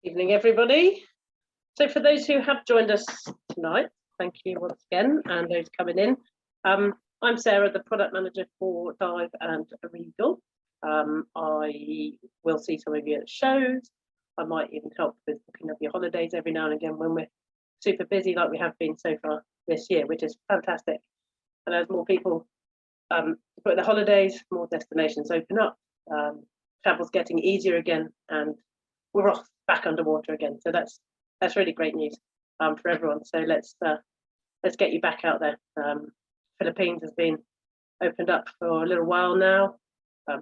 Evening, everybody. So for those who have joined us tonight, thank you once again, and those coming in. I'm Sarah, the product manager for Dive and Regal. I will see some of you at shows. I might even help with booking of your holidays every now and again when we're super busy like we have been so far this year, which is fantastic. And as more people book their holidays, more destinations open up, travel's getting easier again, and we're off back underwater again. So that's really great news for everyone. So let's get you back out there. Philippines has been opened up for a little while now.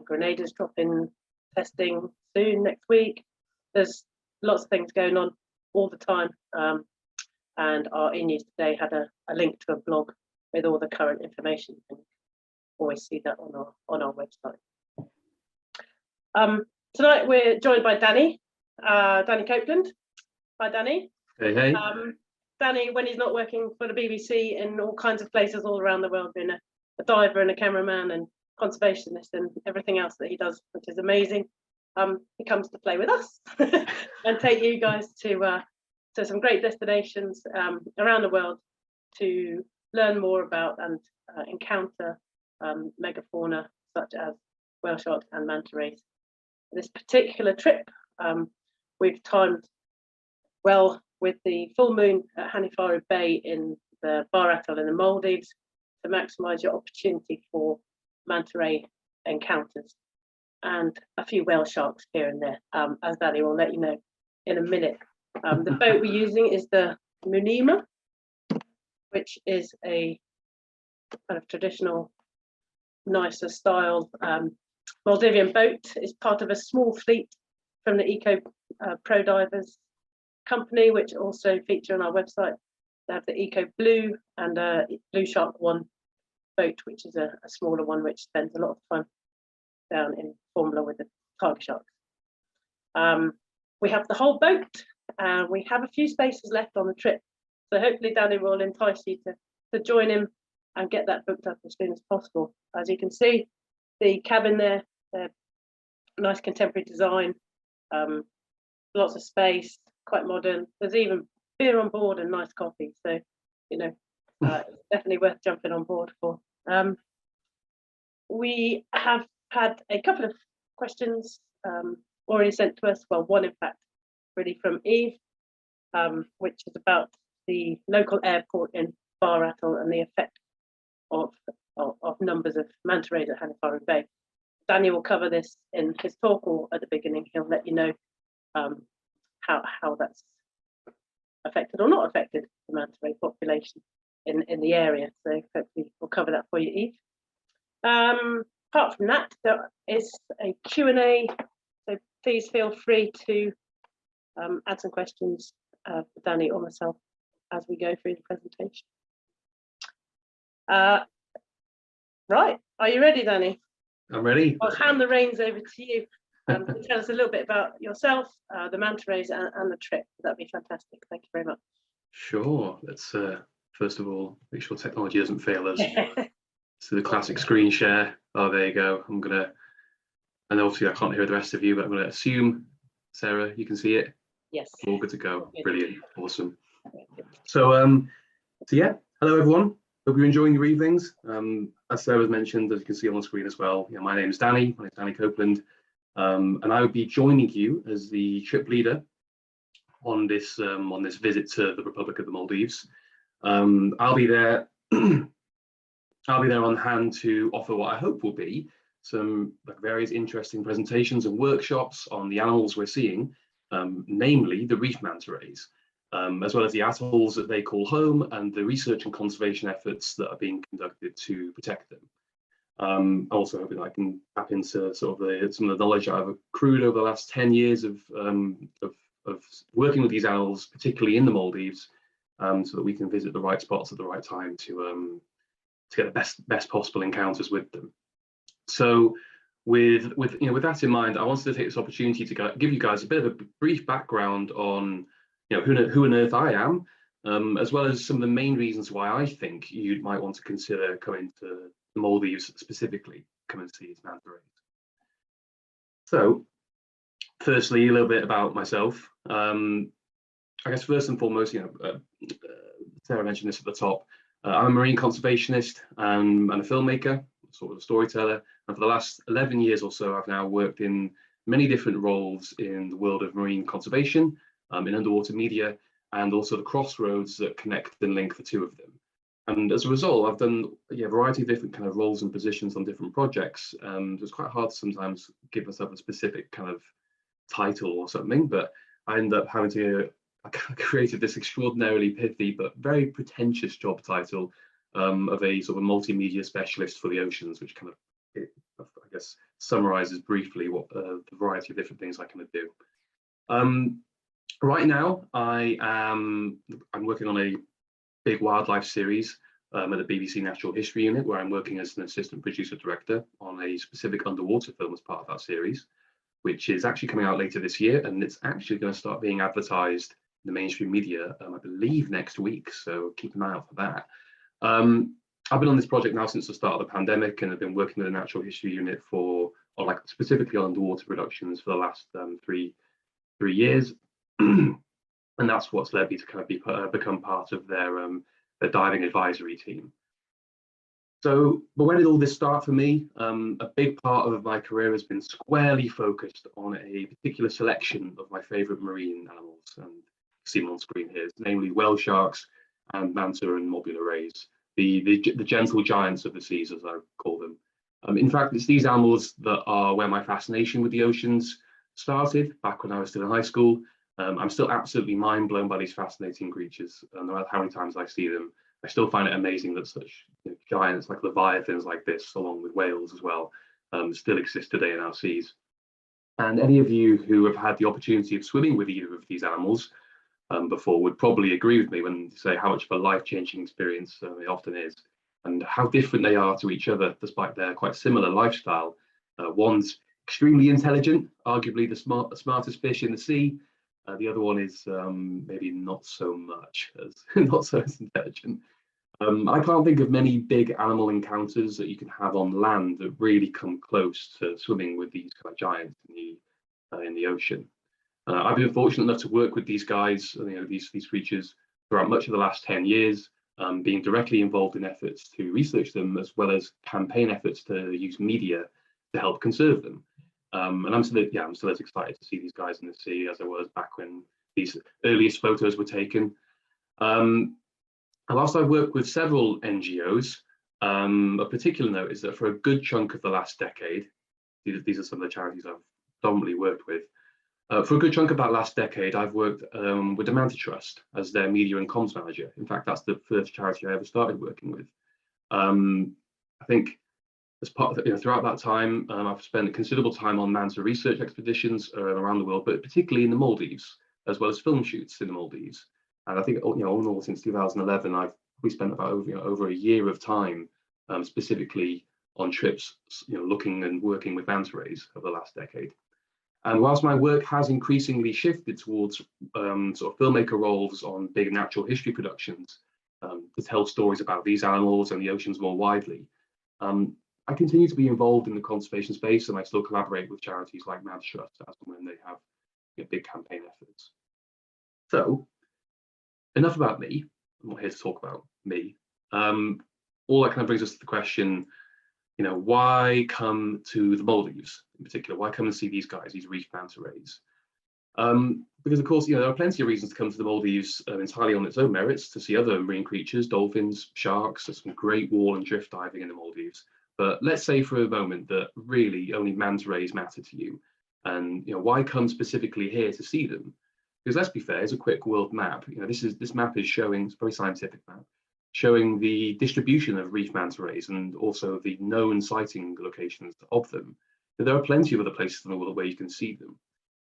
Grenada's dropping testing soon next week. There's lots of things going on all the time. And our e-news today had a link to a blog with all the current information. And always see that on our website. Tonight we're joined by Danny Copeland. Hi, Danny. Hey. Danny, when he's not working for the BBC in all kinds of places all around the world, being a diver and a cameraman and conservationist and everything else that he does, which is amazing, he comes to play with us and take you guys to some great destinations around the world to learn more about and encounter megafauna such as whale sharks and manta rays. This particular trip we've timed well with the full moon at Hanifaru Bay in the Bar Atoll in the Maldives to maximise your opportunity for manta ray encounters and a few whale sharks here and there, as Danny will let you know in a minute. The boat we're using is the Munima, which is a kind of traditional, nicer style Maldivian boat. It's part of a small fleet from the Eco Pro Divers company, which also feature on our website. They have the Eco Blue and Blue Shark 1 boat, which is a smaller one, which spends a lot of time down in Formula with the tiger sharks. We have the whole boat, and we have a few spaces left on the trip. So hopefully Danny will entice you to join him and get that booked up as soon as possible. As you can see, the cabin there, nice contemporary design, lots of space, quite modern. There's even beer on board and nice coffee. So, it's definitely worth jumping on board for. We have had a couple of questions already sent to us. Well, one, in fact, really from Eve, which is about the local airport in Bar Atoll and the effect of numbers of manta rays at Hanifaru Bay. Danny will cover this in his talk, or at the beginning he'll let you know how that's affected or not affected the manta ray population in the area. So hopefully we'll cover that for you, Eve. Apart from that, there is a Q&A, so please feel free to add some questions for Danny or myself as we go through the presentation. Right, are you ready, Danny? I'm ready. I'll hand the reins over to you to tell us a little bit about yourself, the manta rays and the trip. That'd be fantastic. Thank you very much. Sure. Let's first of all make sure technology doesn't fail us. So the classic screen share. Oh, there you go. And obviously I can't hear the rest of you, but I'm going to assume, Sarah, you can see it. Yes. All good to go. Brilliant. Awesome. So yeah. Hello, everyone. Hope you're enjoying your evenings. As Sarah's mentioned, as you can see on the screen as well, my name is Danny. My name is Danny Copeland, and I will be joining you as the trip leader on this visit to the Republic of the Maldives. I'll be there. I'll be there on hand to offer what I hope will be some various interesting presentations and workshops on the animals we're seeing, namely the reef manta rays. As well as the atolls that they call home and the research and conservation efforts that are being conducted to protect them. Also hoping that I can tap into some of the knowledge I've accrued over the last 10 years of working with these animals, particularly in the Maldives, so that we can visit the right spots at the right time to get the best possible encounters with them. So with that in mind, I wanted to take this opportunity to give you guys a bit of a brief background on who on earth I am, as well as some of the main reasons why I think you might want to consider coming to the Maldives specifically, come and see these manta rays. So firstly, a little bit about myself. I guess first and foremost, Sarah mentioned this at the top. I'm a marine conservationist and a filmmaker, sort of a storyteller. And for the last 11 years or so, I've now worked in many different roles in the world of marine conservation, in underwater media, and also the crossroads that connect and link the two of them. And as a result, I've done a variety of different kind of roles and positions on different projects. So it's quite hard to sometimes give myself a specific kind of title or something, but I end up having to I created this extraordinarily pithy but very pretentious job title of a sort of multimedia specialist for the oceans, which kind of, I guess, summarizes briefly what the variety of different things I kind of do. Right now, I'm working on a big wildlife series at the BBC Natural History Unit, where I'm working as an assistant producer director on a specific underwater film as part of that series, which is actually coming out later this year, and it's actually going to start being advertised in the mainstream media, I believe next week, so keep an eye out for that. I've been on this project now since the start of the pandemic, and I've been working with the Natural History Unit specifically on underwater productions for the last three years. And that's what's led me to kind of become part of their diving advisory team. So, but where did all this start for me? A big part of my career has been squarely focused on a particular selection of my favorite marine animals, and you see them on screen here, namely whale sharks and manta and mobula rays, the gentle giants of the seas, as I call them. In fact, it's these animals that are where my fascination with the oceans started back when I was still in high school. I'm still absolutely mind blown by these fascinating creatures, no matter how many times I see them. I still find it amazing that such giants like leviathans like this, along with whales as well, still exist today in our seas. And any of you who have had the opportunity of swimming with either of these animals before would probably agree with me when you say how much of a life-changing experience it often is, and how different they are to each other, despite their quite similar lifestyle. One's extremely intelligent, arguably the smartest fish in the sea. The other one is maybe not so much, not so as intelligent. I can't think of many big animal encounters that you can have on land that really come close to swimming with these kind of giants in the ocean. I've been fortunate enough to work with these guys, these creatures, throughout much of the last 10 years, being directly involved in efforts to research them, as well as campaign efforts to use media to help conserve them. And I'm still as excited to see these guys in the sea as I was back when these earliest photos were taken. And whilst I've worked with several NGOs, of particular note is that for a good chunk of the last decade, these are some of the charities I've predominantly worked with. For a good chunk of that last decade, I've worked with the Manta Trust as their media and comms manager. In fact, that's the first charity I ever started working with. I think as part of throughout that time, I've spent considerable time on manta research expeditions around the world, but particularly in the Maldives, as well as film shoots in the Maldives. And I think all in all, since 2011, we spent about over a year of time specifically on trips, looking and working with manta rays over the last decade. And whilst my work has increasingly shifted towards sort of filmmaker roles on big natural history productions to tell stories about these animals and the oceans more widely, I continue to be involved in the conservation space, and I still collaborate with charities like Manta Trust as and when they have big campaign efforts. So, enough about me. I'm not here to talk about me. All that kind of brings us to the question, why come to the Maldives in particular? Why come and see these guys, these reef manta rays? Because of course, there are plenty of reasons to come to the Maldives entirely on its own merits, to see other marine creatures, dolphins, sharks. There's some great wall and drift diving in the Maldives. But let's say for a moment that really only manta rays matter to you, and why come specifically here to see them? Because let's be fair, it's a quick world map. This map is showing, it's a very scientific map, showing the distribution of reef manta rays and also the known sighting locations of them. But there are plenty of other places in the world where you can see them.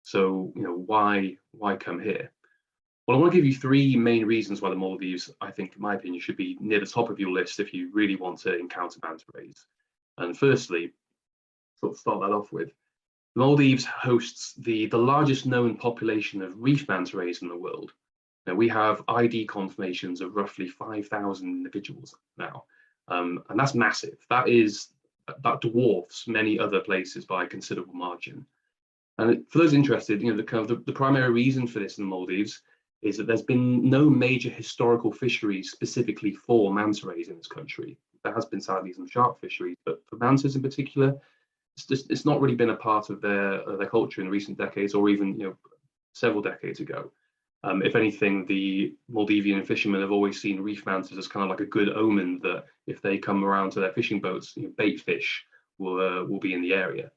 So why come here? Well, I want to give you three main reasons why the Maldives, I think, in my opinion, should be near the top of your list if you really want to encounter manta rays. And firstly, sort of start that off with, the Maldives hosts the largest known population of reef manta rays in the world. Now, we have ID confirmations of roughly 5,000 individuals now, and that's massive. That dwarfs many other places by a considerable margin. And for those interested, the kind of the primary reason for this in the Maldives is that there's been no major historical fisheries specifically for manta rays in this country. There has been sadly some shark fisheries, but for mantas in particular, it's not really been a part of their culture in recent decades, or even several decades ago. If anything, the Maldivian fishermen have always seen reef mantas as kind of like a good omen that if they come around to their fishing boats, bait fish will be in the area.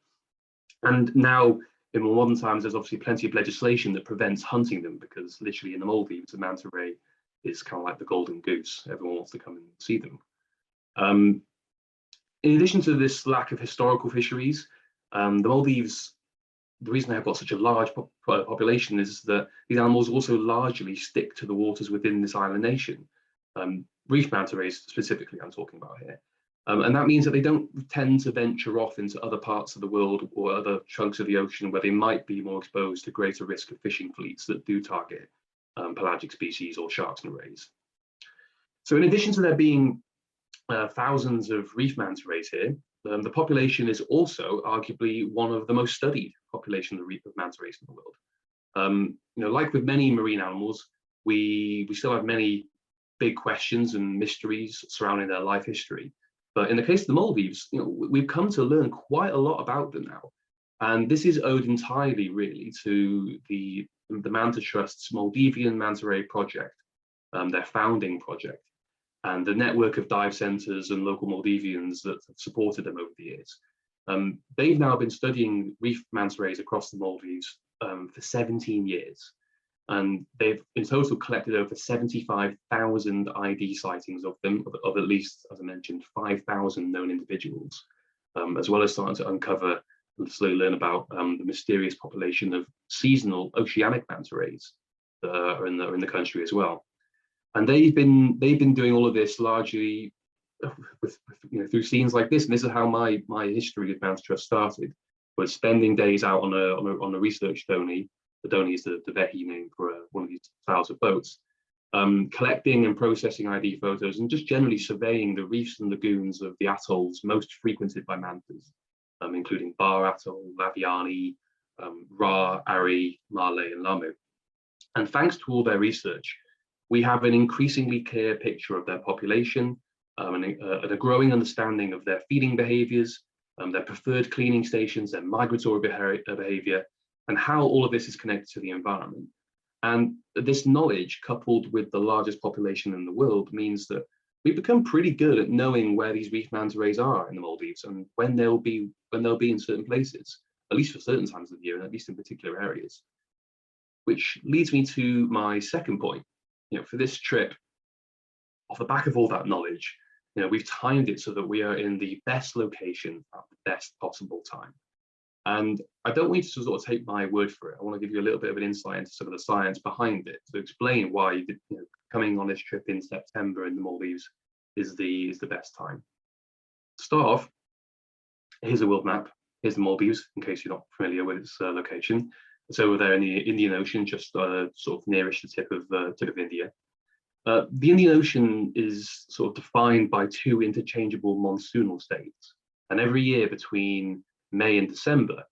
And now in more modern times, there's obviously plenty of legislation that prevents hunting them, because literally in the Maldives, the manta ray is kind of like the golden goose. Everyone wants to come and see them. In addition to this lack of historical fisheries, the Maldives, the reason they've got such a large population is that these animals also largely stick to the waters within this island nation. Reef manta rays specifically I'm talking about here. And that means that they don't tend to venture off into other parts of the world or other chunks of the ocean where they might be more exposed to greater risk of fishing fleets that do target pelagic species or sharks and rays. So in addition to there being thousands of reef manta rays here, the population is also arguably one of the most studied populations of manta rays in the world. Like with many marine animals, we still have many big questions and mysteries surrounding their life history. But in the case of the Maldives, we've come to learn quite a lot about them now. And this is owed entirely really to the Manta Trust's Maldivian Manta Ray project, their founding project, and the network of dive centres and local Maldivians that have supported them over the years. They've now been studying reef manta rays across the Maldives for 17 years. And they've in total collected over 75,000 ID sightings of them, of at least, as I mentioned, 5,000 known individuals, as well as starting to uncover and slowly learn about the mysterious population of seasonal oceanic manta rays that are in the country as well. And they've been doing all of this largely through scenes like this. And this is how my history with Manta Trust started, was spending days out on a research donny. The donny is the Vehi name for one of these styles of boats, collecting and processing ID photos and just generally surveying the reefs and lagoons of the atolls most frequented by mantas, including Bar Atoll, Laviani, Ra, Ari, Malé, and Lamu. And thanks to all their research, we have an increasingly clear picture of their population and a growing understanding of their feeding behaviours, their preferred cleaning stations, their migratory behaviour, and how all of this is connected to the environment. And this knowledge, coupled with the largest population in the world, means that we've become pretty good at knowing where these reef manta rays are in the Maldives and when they'll be in certain places, at least for certain times of the year, and at least in particular areas. Which leads me to my second point. For this trip, off the back of all that knowledge, we've timed it so that we are in the best location at the best possible time. And I don't want you to sort of take my word for it. I want to give you a little bit of an insight into some of the science behind it to explain why coming on this trip in September in the Maldives is the best time. To start off, here's a world map. Here's the Maldives, in case you're not familiar with its location. It's over there in the Indian Ocean, just sort of nearish the tip of India. The Indian Ocean is sort of defined by two interchangeable monsoonal states, and every year between May and December,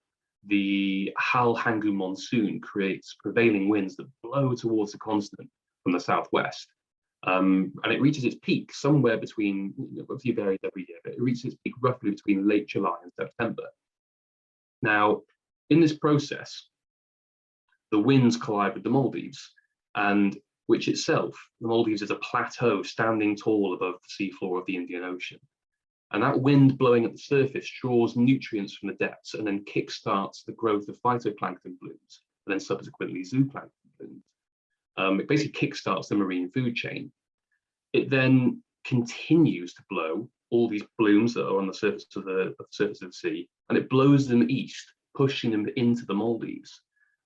the Hal Hangu monsoon creates prevailing winds that blow towards the continent from the southwest. And it reaches its peak somewhere between, obviously varies every year, but it reaches its peak roughly between late July and September. Now, in this process, the winds collide with the Maldives, and which itself, the Maldives is a plateau standing tall above the seafloor of the Indian Ocean. And that wind blowing at the surface draws nutrients from the depths and then kickstarts the growth of phytoplankton blooms, and then subsequently zooplankton blooms. It basically kickstarts the marine food chain. It then continues to blow all these blooms that are on the surface of the sea, and it blows them east, pushing them into the Maldives.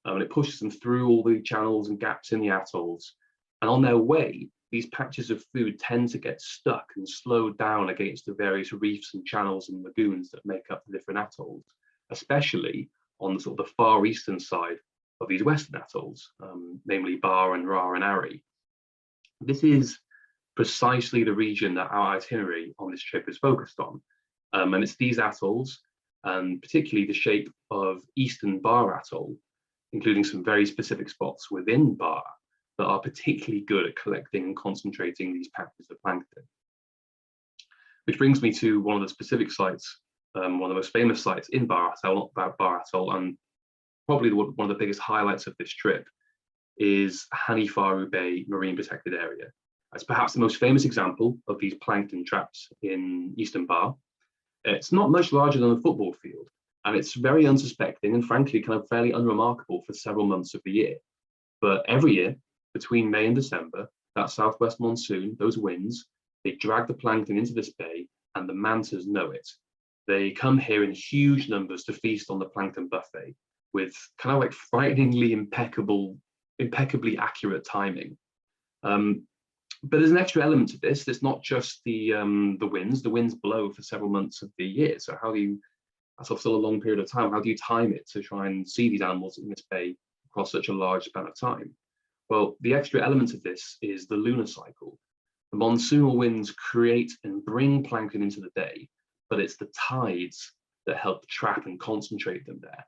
And it pushes them through all the channels and gaps in the atolls. And on their way, these patches of food tend to get stuck and slowed down against the various reefs and channels and lagoons that make up the different atolls, especially on the sort of the far eastern side of these western atolls, namely Bar and Ra and Ari. This is precisely the region that our itinerary on this trip is focused on. And it's these atolls and particularly the shape of eastern Bar Atoll, including some very specific spots within Bar that are particularly good at collecting and concentrating these patches of plankton. Which brings me to one of the specific sites, one of the most famous sites in Bar Atoll, not about Bar Atoll, and probably one of the biggest highlights of this trip is Hanifaru Bay Marine Protected Area. It's perhaps the most famous example of these plankton traps in Eastern Bar. It's not much larger than a football field, and it's very unsuspecting and frankly kind of fairly unremarkable for several months of the year. But every year, between May and December, that southwest monsoon, those winds, they drag the plankton into this bay, and the mantas know it. They come here in huge numbers to feast on the plankton buffet with kind of like frighteningly impeccably accurate timing. But there's an extra element to this. It's not just the winds. The winds blow for several months of the year. So how do you, that's still a long period of time, how do you time it to try and see these animals in this bay across such a large span of time? Well, the extra element of this is the lunar cycle. The monsoonal winds create and bring plankton into the day, but it's the tides that help trap and concentrate them there.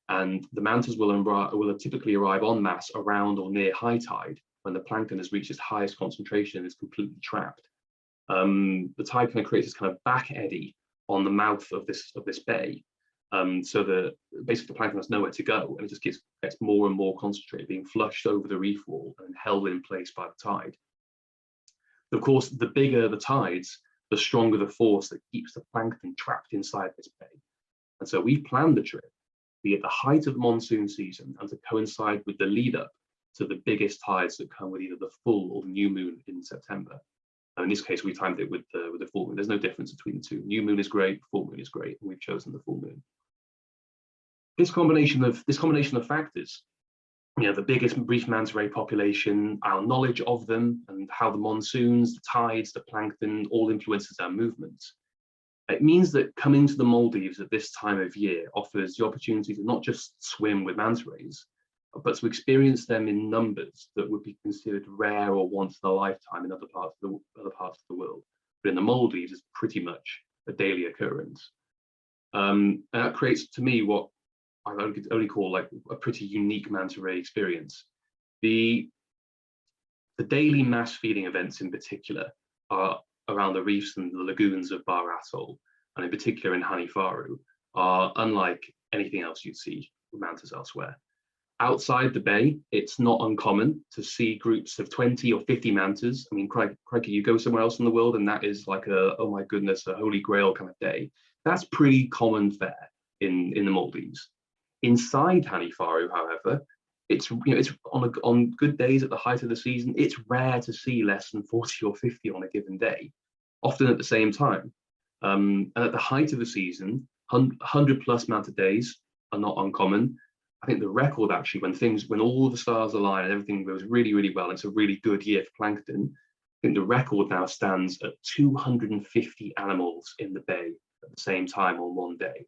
And the mantas will typically arrive en masse around or near high tide when the plankton has reached its highest concentration and is completely trapped. The tide kind of creates this kind of back eddy on the mouth of this bay, so that basically the plankton has nowhere to go, and it just gets more and more concentrated, being flushed over the reef wall and held in place by the tide. Of course, the bigger the tides, the stronger the force that keeps the plankton trapped inside this bay. And so we planned the trip to be at the height of monsoon season and to coincide with the lead up to the biggest tides that come with either the full or the new moon in September. And in this case, we timed it with the full moon. There's no difference between the two. New moon is great, full moon is great, and we've chosen the full moon. This combination of factors, the biggest reef manta ray population, our knowledge of them, and how the monsoons, the tides, the plankton all influences our movements. It means that coming to the Maldives at this time of year offers the opportunity to not just swim with manta rays, but to experience them in numbers that would be considered rare or once in a lifetime in other parts of the world. But in the Maldives, it's pretty much a daily occurrence. And that creates, to me, what I could only call like a pretty unique manta ray experience. The daily mass feeding events in particular are around the reefs and the lagoons of Bar Atoll, and in particular in Hanifaru, are unlike anything else you'd see with mantas elsewhere. Outside the bay, it's not uncommon to see groups of 20 or 50 mantas. I mean, crikey, you go somewhere else in the world and that is like oh my goodness, a holy grail kind of day. That's pretty common fare in the Maldives. Inside Hanifaru, however, it's on good days at the height of the season, it's rare to see less than 40 or 50 on a given day, often at the same time. And at the height of the season, 100+ manta days are not uncommon. I think the record actually, when all the stars align and everything goes really, really well, it's a really good year for plankton. I think the record now stands at 250 animals in the bay at the same time on one day.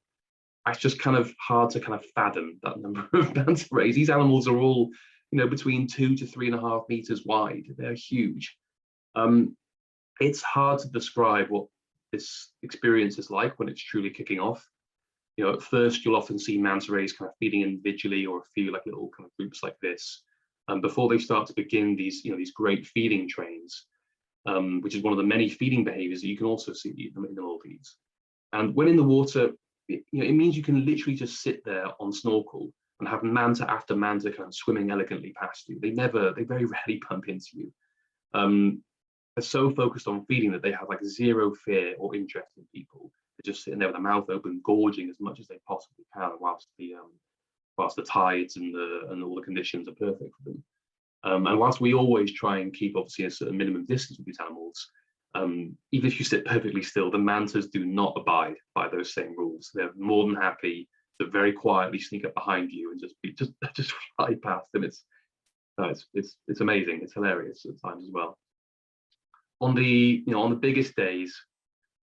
It's just kind of hard to kind of fathom that number of manta rays. These animals are all, between 2 to 3.5 meters wide. They're huge. It's hard to describe what this experience is like when it's truly kicking off. At first you'll often see manta rays kind of feeding individually, or a few like little kind of groups like this, before they start to begin these great feeding trains, which is one of the many feeding behaviors that you can also see in the Maldives. And when in the water, it means you can literally just sit there on snorkel and have manta after manta kind of swimming elegantly past you. They very rarely bump into you. They're so focused on feeding that they have like zero fear or interest in people. They're just sitting there with their mouth open, gorging as much as they possibly can, whilst the tides and all the conditions are perfect for them. And whilst we always try and keep obviously a certain minimum distance with these animals, even if you sit perfectly still, the mantas do not abide by those same rules. They're more than happy to very quietly sneak up behind you and just fly past them. It's amazing. It's hilarious at times as well. On the biggest days,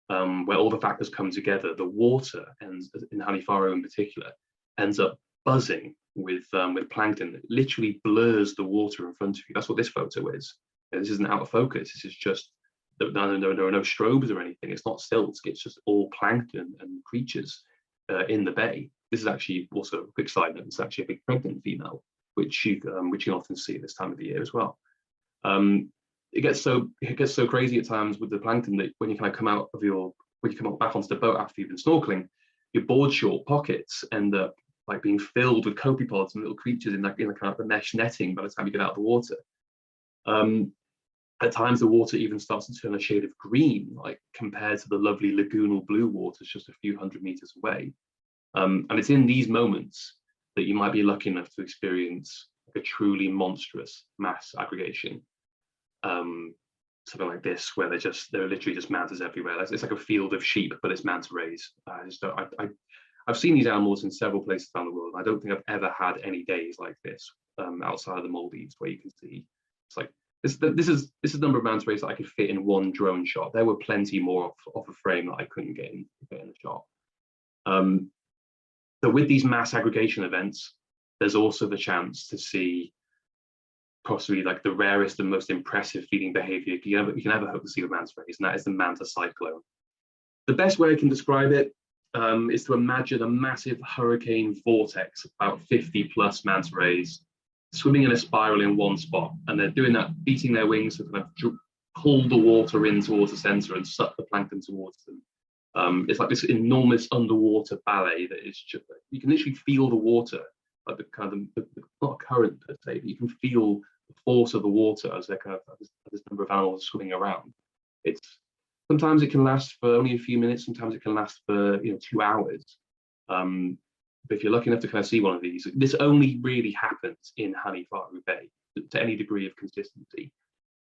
where all the factors come together, the water, and in Hanifaru in particular, ends up buzzing with plankton. It literally blurs the water in front of you. That's what this photo is. This isn't out of focus. This is just there are no strobes or anything. It's not silts. It's just all plankton and creatures. in the bay. This is actually also a quick side note. It's actually a big pregnant female, which you can often see at this time of the year as well. It gets so crazy at times with the plankton that when you kind of come out back onto the boat after you've been snorkeling, your board short pockets end up like being filled with copepods and little creatures in the kind of the mesh netting by the time you get out of the water. At times the water even starts to turn a shade of green, like compared to the lovely lagoonal blue waters just a few hundred meters away. And it's in these moments that you might be lucky enough to experience like a truly monstrous mass aggregation. Something like this, where there are literally just mantas everywhere. It's like a field of sheep, but it's manta rays. I've seen these animals in several places around the world. I don't think I've ever had any days like this outside of the Maldives, where you can see it's like this is the number of manta rays that I could fit in one drone shot. There were plenty more off a frame that I couldn't get in the shot. So with these mass aggregation events, there's also the chance to see possibly like the rarest and most impressive feeding behavior you can ever hope to see with manta rays, and that is the manta cyclone. The best way I can describe it is to imagine a massive hurricane vortex, about 50 plus manta rays swimming in a spiral in one spot, and they're doing that, beating their wings to kind of pull the water in towards the center and suck the plankton towards them. It's like this enormous underwater ballet that is just, you can literally feel the water, like the kind of not a current per se, but you can feel the force of the water as they're kind of this number of animals swimming around. Sometimes it can last for only a few minutes, sometimes it can last for 2 hours. But if you're lucky enough to kind of see one of these, this only really happens in Hanifaru Bay to any degree of consistency.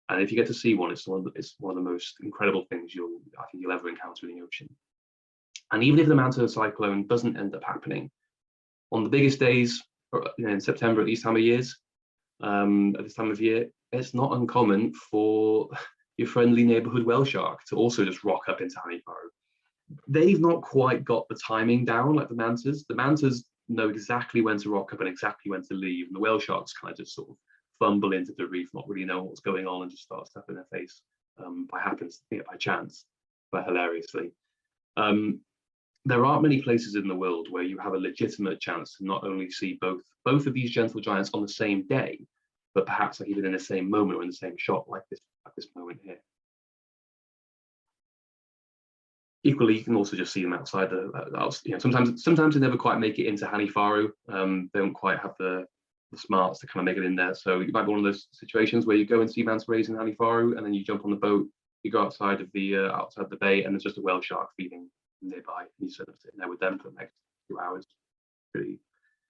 And if you get to see one, it's one of the most incredible things I think you'll ever encounter in the ocean. And even if the manta cyclone doesn't end up happening, on the biggest days, in September at this time of year, it's not uncommon for your friendly neighborhood whale shark to also just rock up into Hanifaru. They've not quite got the timing down like the mantas. The mantas know exactly when to rock up and exactly when to leave, and the whale sharks kind of just sort of fumble into the reef, not really knowing what's going on, and just start stuff in their face by chance, but hilariously. There aren't many places in the world where you have a legitimate chance to not only see both of these gentle giants on the same day, but perhaps like even in the same moment or in the same shot, like this moment here. Equally, you can also just see them outside sometimes they never quite make it into Hanifaru. They don't quite have the smarts to kind of make it in there. So you might be one of those situations where you go and see manta rays in Hanifaru, and then you jump on the boat, you go outside the bay, and there's just a whale shark feeding nearby, and you sort of sitting there with them for the next 2 hours.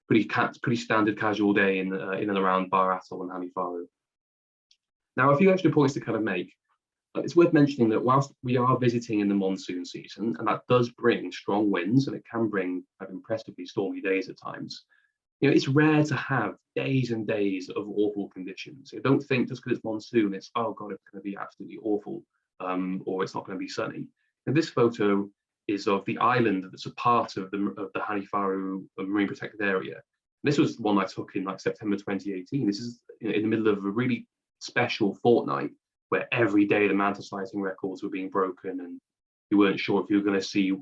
Pretty standard casual day in and around Bar Atoll and Hanifaru. Now, a few extra points to kind of make. It's worth mentioning that whilst we are visiting in the monsoon season, and that does bring strong winds, and it can bring impressively stormy days at times, it's rare to have days and days of awful conditions. Don't think just because it's monsoon, it's, oh God, it's going to be absolutely awful, or it's not going to be sunny. And this photo is of the island that's a part of the Hanifaru Marine Protected Area. And this was one I took in like September 2018. This is in the middle of a really special fortnight where every day the manta sighting records were being broken, and you weren't sure if you were going to see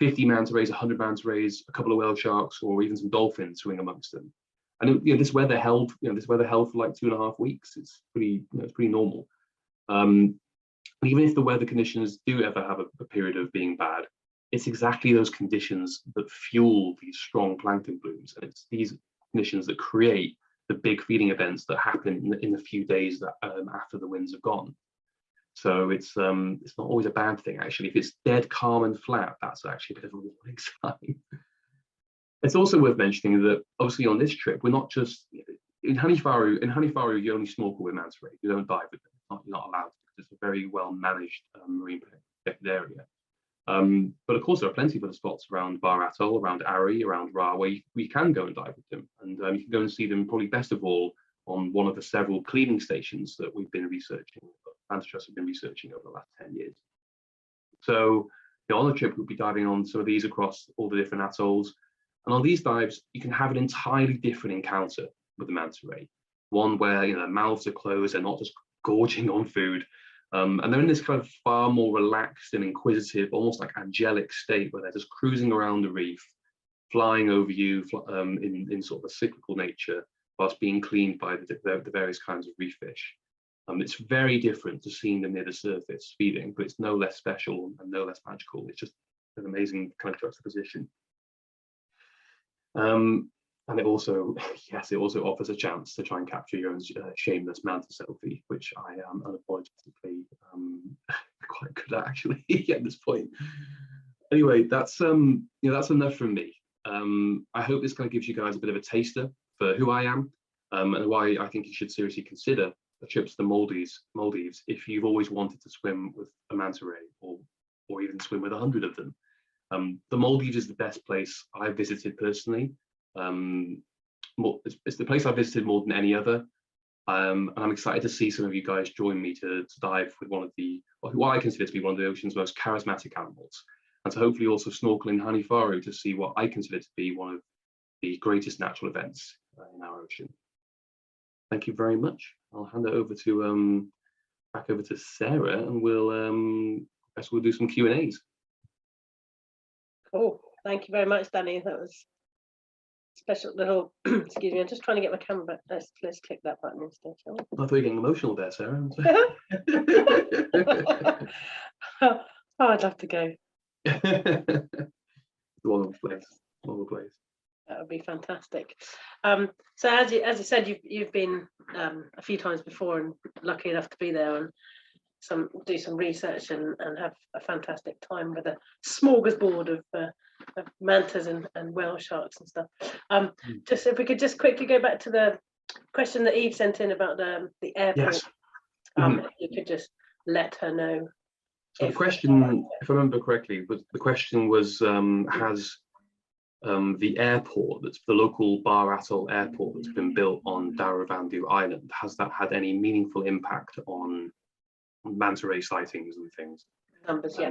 50 manta rays, 100 manta rays, a couple of whale sharks, or even some dolphins swimming amongst them. And this weather held for like 2.5 weeks. It's pretty normal. Even if the weather conditions do ever have a period of being bad, it's exactly those conditions that fuel these strong plankton blooms, and it's these conditions that create the big feeding events that happen in the few days that after the winds have gone. So it's not always a bad thing, actually. If it's dead calm and flat, that's actually a bit of a warning sign. It's also worth mentioning that obviously on this trip, we're not just in Hanifaru. In Hanifaru, you only snorkel with manta rays. You don't dive with them. You're not allowed to, because it's a very well managed marine protected area. But of course, there are plenty of other spots around Bar Atoll, around Ari, around Ra, where we can go and dive with them. And you can go and see them probably best of all on one of the several cleaning stations that we've been researching, Manta Trust have been researching over the last 10 years. So on the trip, we'll be diving on some of these across all the different atolls. And on these dives, you can have an entirely different encounter with the manta ray. One where their mouths are closed, they're not just gorging on food. And they're in this kind of far more relaxed and inquisitive, almost like angelic state where they're just cruising around the reef, flying over you in sort of a cyclical nature, whilst being cleaned by the various kinds of reef fish. It's very different to seeing them near the surface feeding, but it's no less special and no less magical. It's just an amazing kind of juxtaposition. And it also, yes, it also offers a chance to try and capture your own shameless manta selfie, which I am unapologetically quite good at actually at this point. Anyway, that's that's enough from me. I hope this kind of gives you guys a bit of a taster for who I am, and why I think you should seriously consider a trip to the Maldives if you've always wanted to swim with a manta ray, or even swim with 100 of them. The Maldives is the best place I've visited personally. It's the place I've visited more than any other. And I'm excited to see some of you guys join me to dive with one of what I consider to be one of the ocean's most charismatic animals, and to hopefully also snorkel in Hanifaru to see what I consider to be one of the greatest natural events in our ocean. Thank you very much. I'll hand it over to back over to Sarah, and we'll do some Q&As. Cool. Thank you very much, Danny. That was a special little. Excuse me. I'm just trying to get my camera back. Let's click that button instead, shall we? I thought you were getting emotional there, Sarah. Oh, I'd love to go. Wonderful place. Wonderful place. That would be fantastic. So as you said, you've been a few times before, and lucky enough to be there and do some research and have a fantastic time with a smorgasbord of mantas and whale sharks and stuff. Just if we could just quickly go back to the question that Eve sent in about the airport. Yes. If you could just let her know. So the question, if I remember correctly, was has the airport, that's the local Bar Atoll airport that's been built on Daravandhu Island, has that had any meaningful impact on manta ray sightings and things? Numbers, yeah.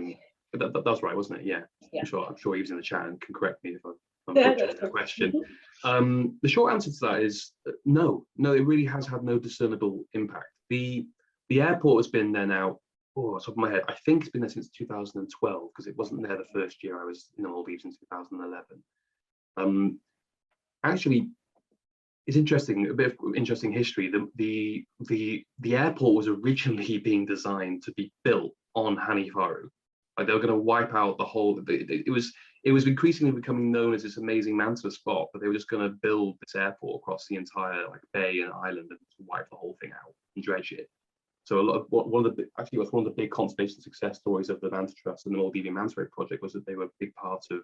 That was right, wasn't it? Yeah. Yeah. I'm sure he was in the chat and can correct me if I'm Yeah, butchering the question. The short answer to that is no. It really has had no discernible impact. The airport has been there now, off the top of my head, I think it's been there since 2012, because it wasn't there the first year I was in the Maldives in 2011. Actually, it's interesting, a bit of interesting history. The airport was originally being designed to be built on Hanifaru. Like they were going to wipe out the whole. It was increasingly becoming known as this amazing manta spot, but they were just going to build this airport across the entire bay and island and wipe the whole thing out and dredge it. So one of the big conservation success stories of the Manta Trust and the Maldivian Manta Ray project was that they were a big part of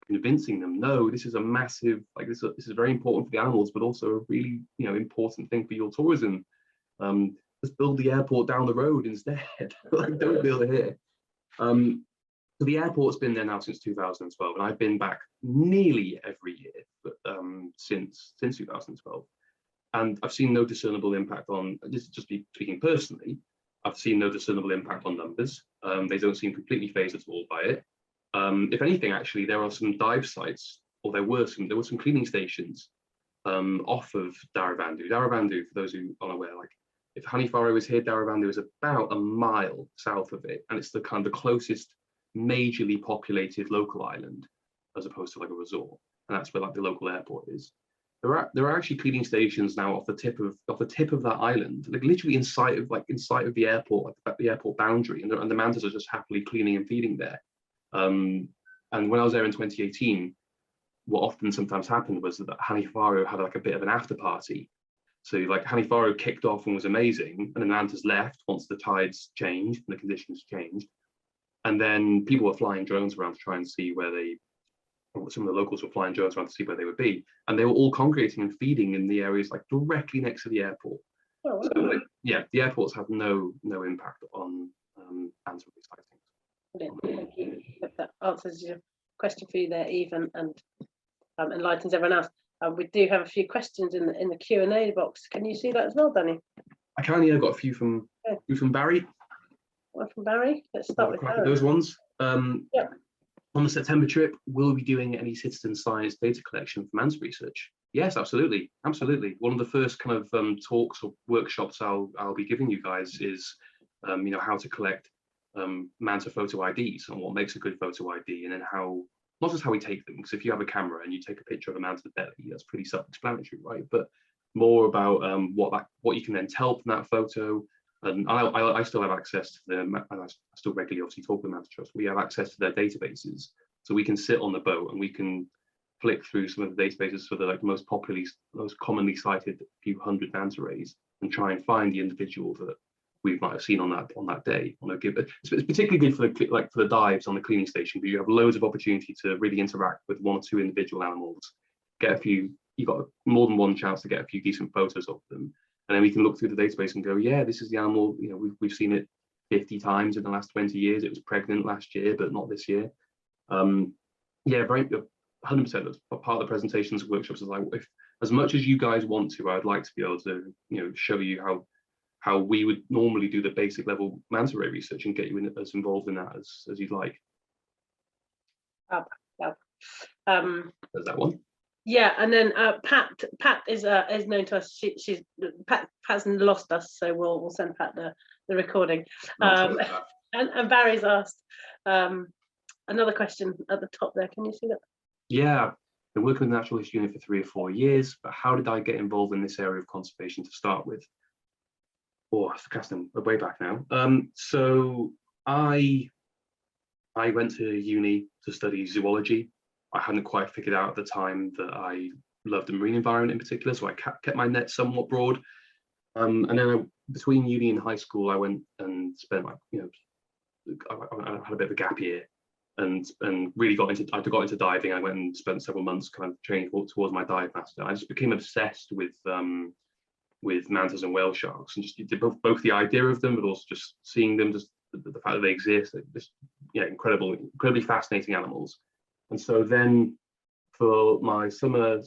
convincing them, no, this is a massive, this is very important for the animals, but also a really important thing for your tourism. Let's build the airport down the road instead. Don't build it here. So the airport's been there now since 2012, and I've been back nearly every year since 2012. And I've seen no discernible impact on, just speaking personally, I've seen no discernible impact on numbers. They don't seem completely phased at all by it. If anything, actually, there are some dive sites, or there were some cleaning stations off of Daravandhu. Daravandhu, for those who aren't aware, if Hanifaru is here, Daravandhu is about a mile south of it, and it's the kind of the closest majorly populated local island, as opposed to a resort, and that's where the local airport is. There are actually cleaning stations now off the tip of that island, literally in sight of the airport, the airport boundary, and the mantas are just happily cleaning and feeding there. And when I was there in 2018, what often sometimes happened was that Hanifaru had a bit of an after party. So Hanifaru kicked off and was amazing, and the mantas left once the tides changed and the conditions changed. And then people were flying drones around to try and see some of the locals were flying drones around to see where they would be, and they were all congregating and feeding in the areas directly next to the airport. Oh, wow. So the airports have no impact on manta sightings. Thank you. That answers your question for you there, Eve, and enlightens everyone else. We do have a few questions in the Q&A box. Can you see that as well, Danny? I can. Yeah, I've got a few from Barry. One from Barry. Let's start with Barry. Those ones. Yeah. On the September trip, will we be doing any citizen science data collection for manta research? Yes, absolutely. One of the first kind of talks or workshops I'll be giving you guys is, how to collect manta photo IDs and what makes a good photo ID, and then how not just how we take them, because if you have a camera and you take a picture of a manta's belly, that's pretty self-explanatory, right? But more about what you can then tell from that photo. And I still have access to them, and I still regularly obviously talk to the Manta Trust. We have access to their databases, so we can sit on the boat and we can flick through some of the databases for the most commonly cited few hundred manta rays and try and find the individual that we might have seen on that day. It's particularly good for the dives on the cleaning station, because you have loads of opportunity to really interact with one or two individual animals. You've got more than one chance to get a few decent photos of them, and then we can look through the database and go, yeah, this is the animal. We've seen it 50 times in the last 20 years. It was pregnant last year, but not this year. Yeah, very 100%. That's part of the presentations and workshops. Is like, if as much as you guys want to, I'd like to be able to show you how we would normally do the basic level manta ray research and get you as involved in that as you'd like. There's that one. Yeah, and then Pat is known to us. Pat's lost us, so we'll send Pat the recording. And Barry's asked another question at the top there. Can you see that? Yeah, been working with the Natural History Unit for 3 or 4 years, but how did I get involved in this area of conservation to start with? Oh, I've casting way back now. So I went to uni to study zoology. I hadn't quite figured out at the time that I loved the marine environment in particular, so I kept my net somewhat broad. And then between uni and high school, I went and spent I had a bit of a gap year, and really got into diving. I went and spent several months kind of training towards my dive master. I just became obsessed with mantas and whale sharks, and just did both the idea of them, but also just seeing them, just the fact that they exist. Just incredibly fascinating animals. And so then for my summer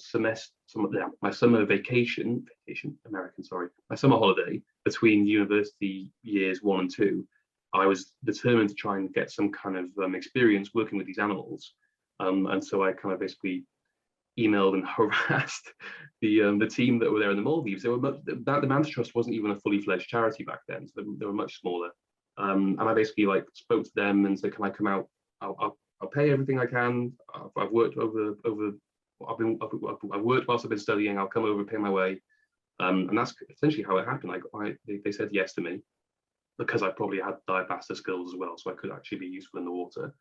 holiday between university years 1 and 2, I was determined to try and get some kind of experience working with these animals. And so I kind of basically emailed and harassed the team that were there in the Maldives. The Manta Trust wasn't even a fully fledged charity back then, so they were much smaller. And I basically spoke to them and said, can I come out? I'll pay everything I can. I've worked I've worked whilst I've been studying. I'll come over and pay my way. And that's essentially how it happened. They said yes to me, because I probably had dive master skills as well, so I could actually be useful in the water.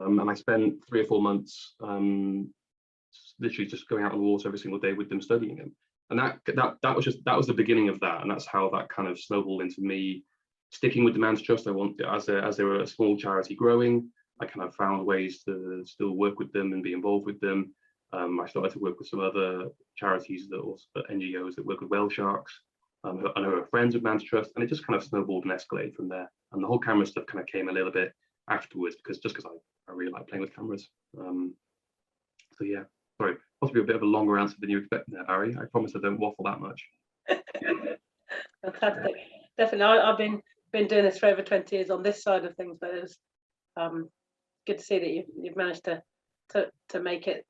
And I spent 3 or 4 months literally just going out on the water every single day with them, studying them. And that was the beginning of that, and that's how that kind of snowballed into me sticking with the Manta Trust. As they were a small charity growing, I kind of found ways to still work with them and be involved with them. I started to work with some other charities NGOs that work with whale sharks. I know friends with Manta Trust, and it just kind of snowballed and escalated from there. And the whole camera stuff kind of came a little bit afterwards, because I really like playing with cameras. So yeah, sorry, possibly a bit of a longer answer than you expected there, Barry. I promise I don't waffle that much. Fantastic. Definitely, I've been doing this for over 20 years on this side of things, but it's good to see that you've managed to make it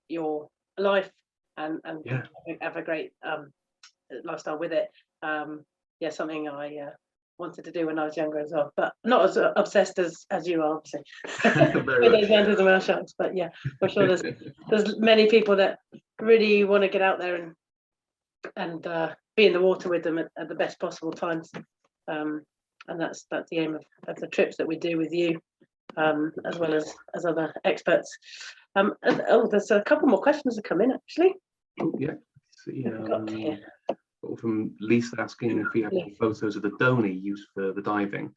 your life and yeah, have a great lifestyle with it. Yeah, something I wanted to do when I was younger as well, but not as obsessed as you are, obviously, with those mantas and whale sharks. But yeah, I'm sure there's many people that really want to get out there and be in the water with them at the best possible times. And that's the aim of the trips that we do with you, as well as other experts. There's a couple more questions that come in actually. Oh yeah, see, from Lisa asking if we have any photos of the donny used for the diving.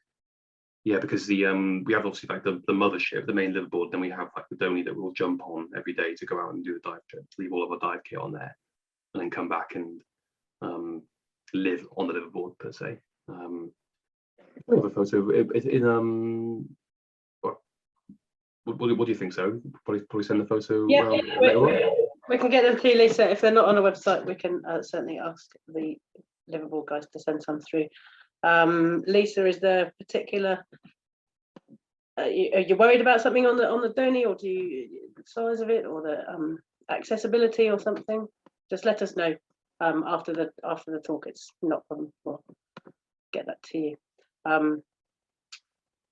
Yeah, because we have obviously the mothership, the main liveaboard, then we have the donny that we'll jump on every day to go out and do the dive trip, leave all of our dive kit on there, and then come back and live on the liveaboard per se. We have a photo what do you think, so probably send the photo. Yeah, we can get them to you, Lisa. If they're not on a website, we can certainly ask the liveaboard guys to send some through. Lisa, is there particular are you worried about something on the donny, or the size of it, or the accessibility or something? Just let us know after the talk. It's not a problem. We'll get that to you.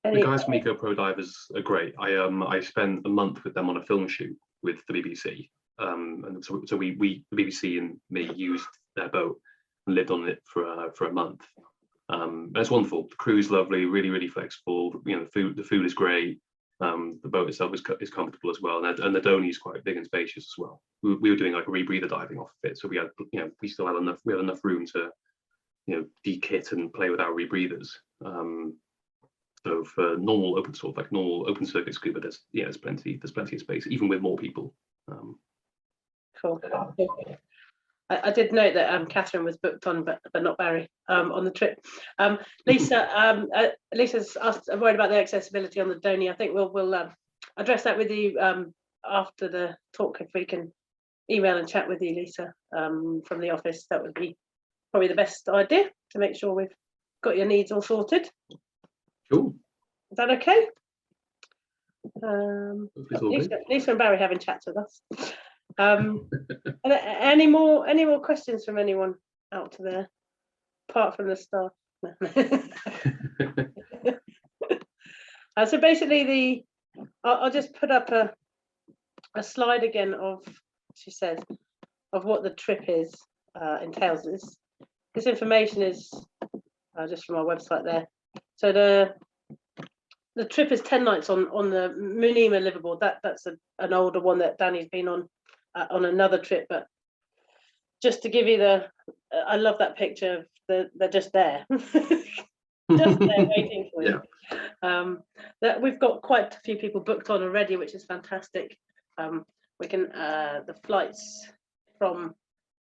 The guys from Eco Pro Divers are great. I spent a month with them on a film shoot with the BBC, and so the BBC and me used their boat and lived on it for a month. And it's wonderful. The crew's lovely, really flexible. You know, the food is great. The boat itself is comfortable as well, and the Donny is quite big and spacious as well. We were doing like a rebreather diving off of it, so we had, you know, we still had enough room to, you know, de-kit and play with our rebreathers. So for normal open circuit scuba, there's plenty of space, even with more people. Cool. I did note that Catherine was booked on, but not Barry, on the trip. Lisa's asked, worried about the accessibility on the Donny. I think we'll address that with you after the talk, if we can email and chat with you, Lisa, from the office. That would be probably the best idea to make sure we've got your needs all sorted. Cool. Is that okay? Lisa and Barry having chats with us. Any more questions from anyone out there, apart from the staff? So basically, I'll just put up a slide again of, she says, of what the trip entails. This information is just from our website there. So the trip is 10 nights on the Munima liveaboard. That's an older one that Danny's been on another trip, but just to give you I love that picture of they're just there. Just there waiting for you. Yeah. That we've got quite a few people booked on already, which is fantastic. We can the flights from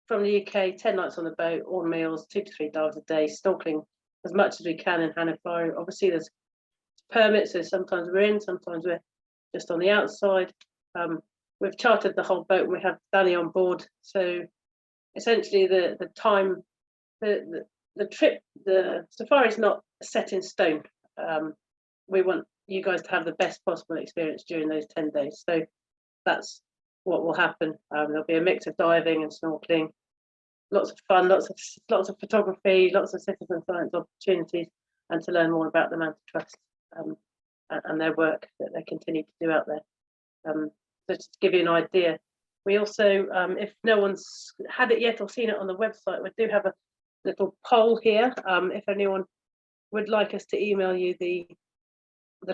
the UK, 10 nights on the boat, all meals, 2 to 3 dives a day, snorkeling as much as we can in Hanifaru. Obviously there's permits, so sometimes we're in, sometimes we're just on the outside. We've chartered the whole boat and we have Danny on board, so essentially the time, the trip, the safari is not set in stone. We want you guys to have the best possible experience during those 10 days, so that's what will happen. There'll be a mix of diving and snorkeling, lots of fun, lots of photography, lots of citizen science opportunities, and to learn more about the Manta Trust and their work that they continue to do out there. So just to give you an idea, we also, if no one's had it yet or seen it on the website, we do have a little poll here. If anyone would like us to email you the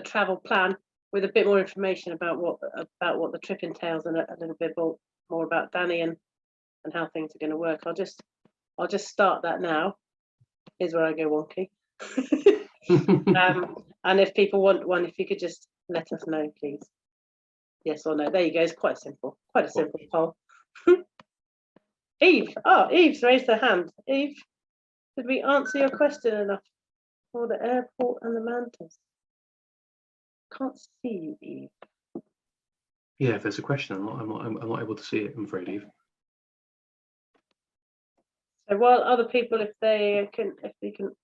travel plan with a bit more information about what the trip entails, and a little bit more about Danny and how things are going to work. I'll just start that now. Here's where I go wonky. And if people want one, if you could just let us know, please. Yes or no. There you go. It's quite simple. Quite a simple poll. Eve. Oh, Eve's raised her hand. Eve, did we answer your question enough for the airport and the mantas? Can't see you, Eve. Yeah, if there's a question, I'm not able to see it, I'm afraid, Eve. So while other people, if they can,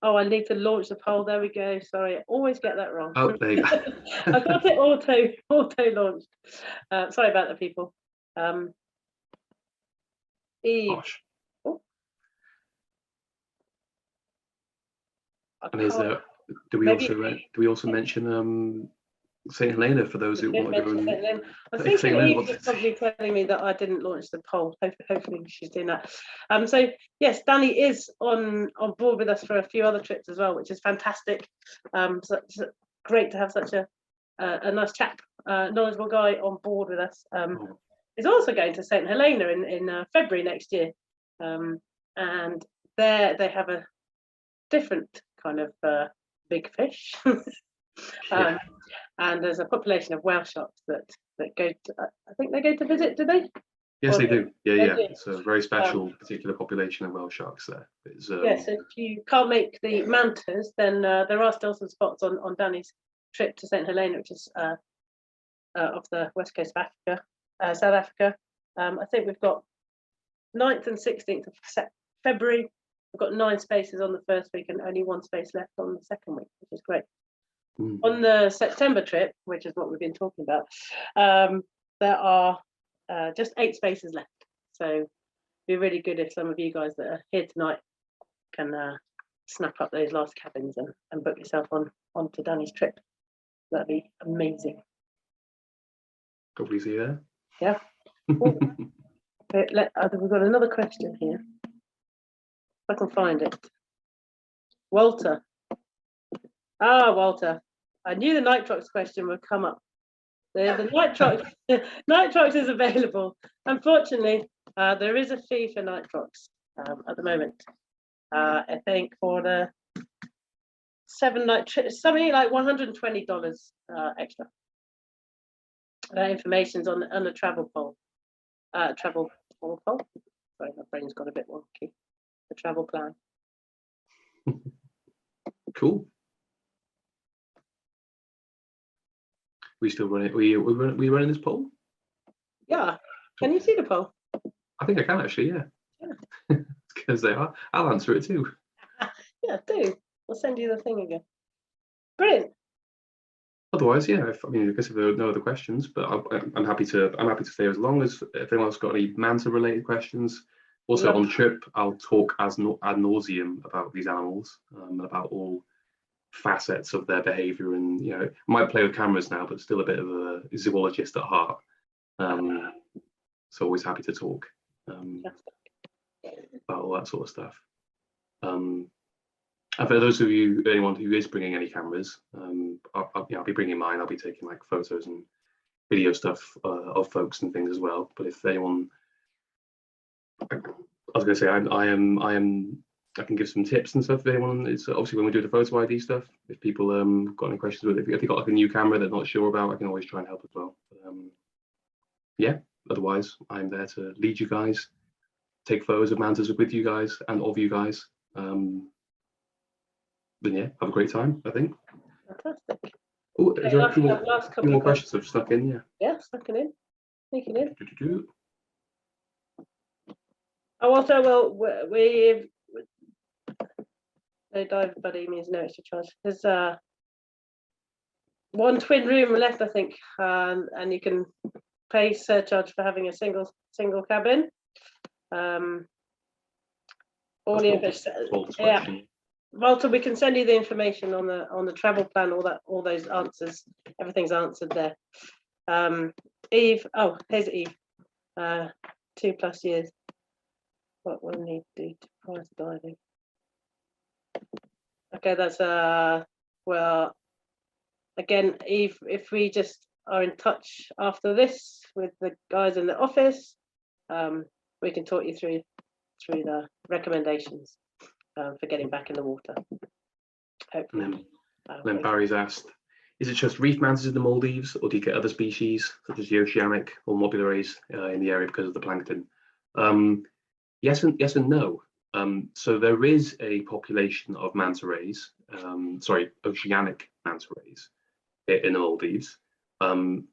oh, I need to launch the poll. There we go. Sorry, I always get that wrong. Oh, there you go. I got it auto launched. Sorry about that, people. Eve. Gosh. Oh. And is there? Do we also mention St Helena for those who want to go? I think Eve was probably telling me that I didn't launch the poll. Hopefully she's doing that. So yes, Danny is on board with us for a few other trips as well, which is fantastic. So it's great to have such a nice chap, knowledgeable guy on board with us. He's also going to St Helena in February next year, and there they have a different kind of big fish. Yeah. And there's a population of whale sharks that go to, I think they go to visit, do they? Yes, they do. Yeah. Do. It's a very special particular population of whale sharks there. It's, yes, if you can't make the mantas, then there are still some spots on Danny's trip to St Helena, which is off the west coast of Africa, South Africa. I think we've got 9th and 16th of February. We've got 9 spaces on the first week and only 1 space left on the second week, which is great. On the September trip, which is what we've been talking about, there are just 8 spaces left. So it'd be really good if some of you guys that are here tonight can snap up those last cabins and book yourself onto Danny's trip. That'd be amazing. Hopefully see you there. Yeah. Cool. We've got another question here. If I can find it. Walter. Walter. I knew the nitrox question would come up. The nitrox, nitrox is available. Unfortunately, there is a fee for nitrox at the moment. I think for the 7 nitrox, something like $120 extra. That information's on the travel poll. Travel poll. Sorry, my brain's got a bit wonky. The travel plan. Cool. We still running? We running this poll? Yeah. Can you see the poll? I think I can actually. Yeah. Because they are. I'll answer it too. Yeah, do. I'll send you the thing again. Brilliant. Otherwise, yeah. I guess if there are no other questions, but I'm happy to stay as long as if anyone's got any Manta related questions. Also on the trip, I'll talk ad nauseum about these animals, about all facets of their behaviour, and might play with cameras now, but still a bit of a zoologist at heart. So always happy to talk about all that sort of stuff. And for those of you, anyone who is bringing any cameras, I'll be bringing mine. I'll be taking like photos and video stuff of folks and things as well. But if anyone, I was going to say, I can give some tips and stuff. If anyone is obviously when we do the photo ID stuff, if people got any questions with it, if they've got like a new camera they're not sure about, I can always try and help as well. But, yeah. Otherwise, I'm there to lead you guys, take photos of mantas with you guys and of you guys. Then yeah, have a great time, I think. Fantastic. Oh, is there a few more questions that have stuck in? Yeah. Yeah, stuck it in. Take it in. Oh, also, well, we've no dive buddy means no extra charge. There's one twin room left, I think, and you can pay surcharge for having a single cabin. All the information. Walter, we can send you the information on the travel plan. All those answers, everything's answered there. Eve. Oh, here's Eve. 2+ years. What will need to do prior to diving? Okay, that's well. Again, Eve, if we just are in touch after this with the guys in the office, we can talk you through the recommendations for getting back in the water. Hopefully. Then Barry's asked, is it just reef mantas in the Maldives, or do you get other species such as the oceanic or mobularies in the area because of the plankton? Yes and no. So there is a population of manta rays, oceanic manta rays in the Maldives.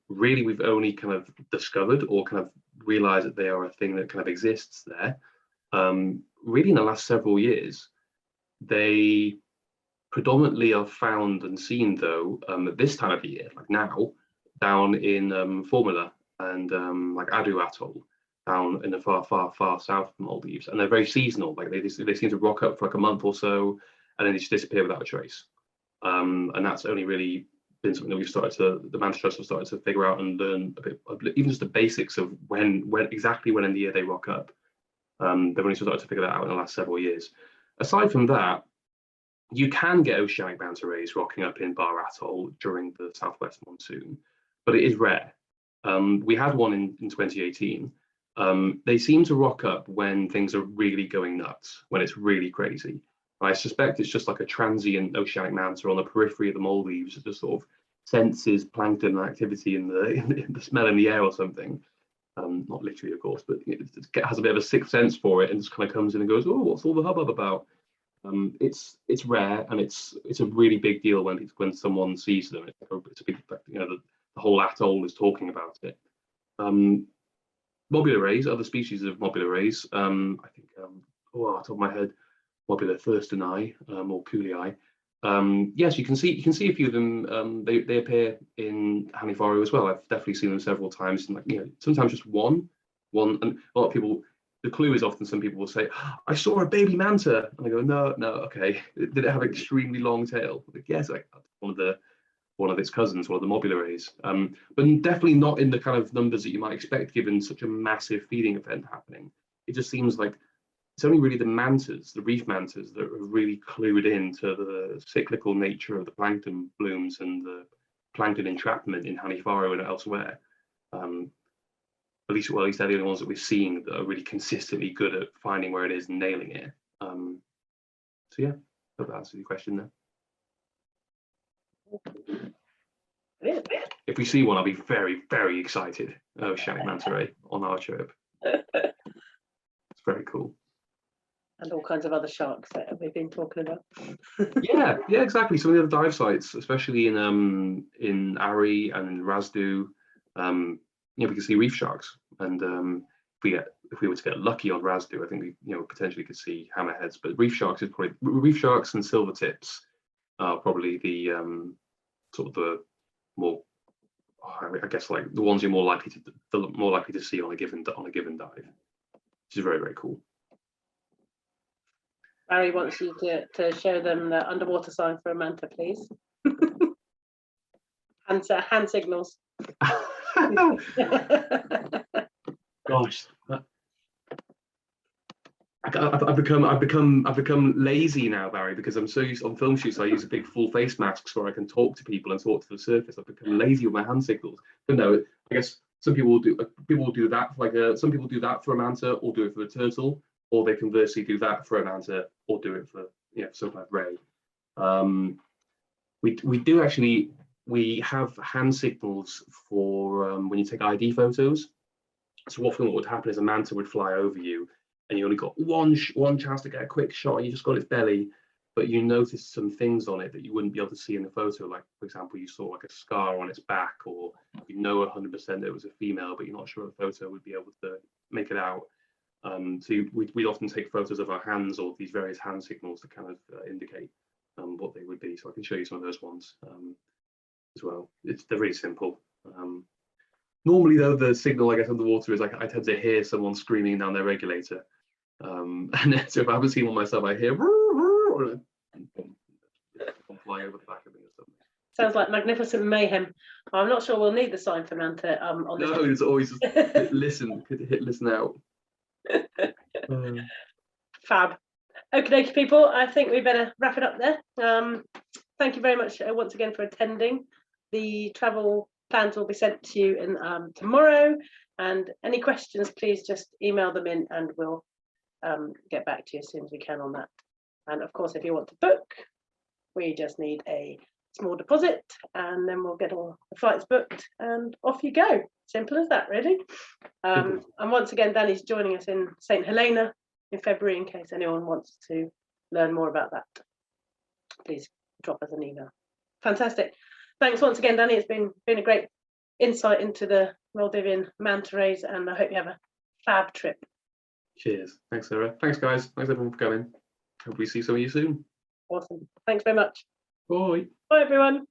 Really, we've only kind of discovered or kind of realized that they are a thing that kind of exists there. Really, in the last several years, they predominantly are found and seen, though, at this time of the year, like now, down in Formula and like Adu Atoll, down in the far south of the Maldives, and they're very seasonal. Like they seem to rock up for like a month or so, and then they just disappear without a trace. And that's only really been something that the Manta Trust have started to figure out and learn a bit, even just the basics of when exactly when in the year they rock up. They've only started to figure that out in the last several years. Aside from that, you can get oceanic manta rays rocking up in Bar Atoll during the southwest monsoon, but it is rare. We had one in 2018. They seem to rock up when things are really going nuts, when it's really crazy. I suspect it's just like a transient oceanic manta on the periphery of the Maldives that just sort of senses plankton activity in the smell in the air or something. Not literally, of course, but it has a bit of a sixth sense for it and just kind of comes in and goes, oh, what's all the hubbub about? It's rare, and it's a really big deal when someone sees them. It's a big, the whole atoll is talking about it. Mobula rays, other species of mobula rays. I think, off the top of my head, Mobula thurstoni or coolii. Yes, you can see a few of them. They appear in Hanifaru as well. I've definitely seen them several times. And sometimes just one. And a lot of people. The clue is often some people will say, "I saw a baby manta," and I go, "No, okay. Did it have an extremely long tail?" Like, yes, like one one of its cousins, one of the mobula rays, but definitely not in the kind of numbers that you might expect given such a massive feeding event happening. It just seems like it's only really the mantas, the reef mantas, that are really clued in to the cyclical nature of the plankton blooms and the plankton entrapment in Hanifaru and elsewhere. At least they're the only ones that we're seeing that are really consistently good at finding where it is and nailing it. So yeah, hope that answers your question there. If we see one, I'll be very, very excited. Oh, Oceanic manta ray on our trip. It's very cool. And all kinds of other sharks that we've been talking about. yeah, exactly. Some of the other dive sites, especially in Ari and in Razdu, we can see reef sharks. And if we were to get lucky on Razdu, I think we potentially could see hammerheads. But reef sharks and silver tips are probably the sort of the more, I guess, like the ones you're more likely to see on a given dive, which is very, very cool. Barry wants you to show them the underwater sign for a manta, please. Hand signals. Gosh, I've become lazy now, Barry, because I'm so used on film shoots. I use a big full face masks where I can talk to people and talk to the surface. I've become lazy with my hand signals. But no, I guess some people will do that. Some people do that for a manta, or do it for a turtle, or they conversely do that for a manta, or do it for some kind of ray. We have hand signals for when you take ID photos. So often what would happen is a manta would fly over you, and you only got one chance to get a quick shot, and you just got its belly, but you noticed some things on it that you wouldn't be able to see in the photo. Like, for example, you saw like a scar on its back, or 100% that it was a female, but you're not sure the photo would be able to make it out. So we'd often take photos of our hands or these various hand signals to kind of indicate what they would be. So I can show you some of those ones as well. They're really simple. Normally, though, the signal, I guess, underwater is like I tend to hear someone screaming down their regulator. And so if I haven't seen one myself, I hear flying over the back of me or something. Sounds like magnificent mayhem. I'm not sure we'll need the sign for manta on this. No, it's always just hit listen out. Fab. Okay, people, I think we better wrap it up there. Thank you very much once again for attending. The travel plans will be sent to you tomorrow, and any questions, please just email them in and we'll get back to you as soon as we can on that. And of course, if you want to book, we just need a small deposit, and then we'll get all the flights booked and off you go. Simple as that, really. And once again, Danny's joining us in St. Helena in February, in case anyone wants to learn more about that. Please drop us an email. Fantastic. Thanks once again, Danny. It's been a great insight into the Maldivian manta rays, and I hope you have a fab trip. Cheers. Thanks, Sarah. Thanks, guys. Thanks, everyone, for coming. Hope we see some of you soon. Awesome. Thanks very much. Bye. Bye, everyone.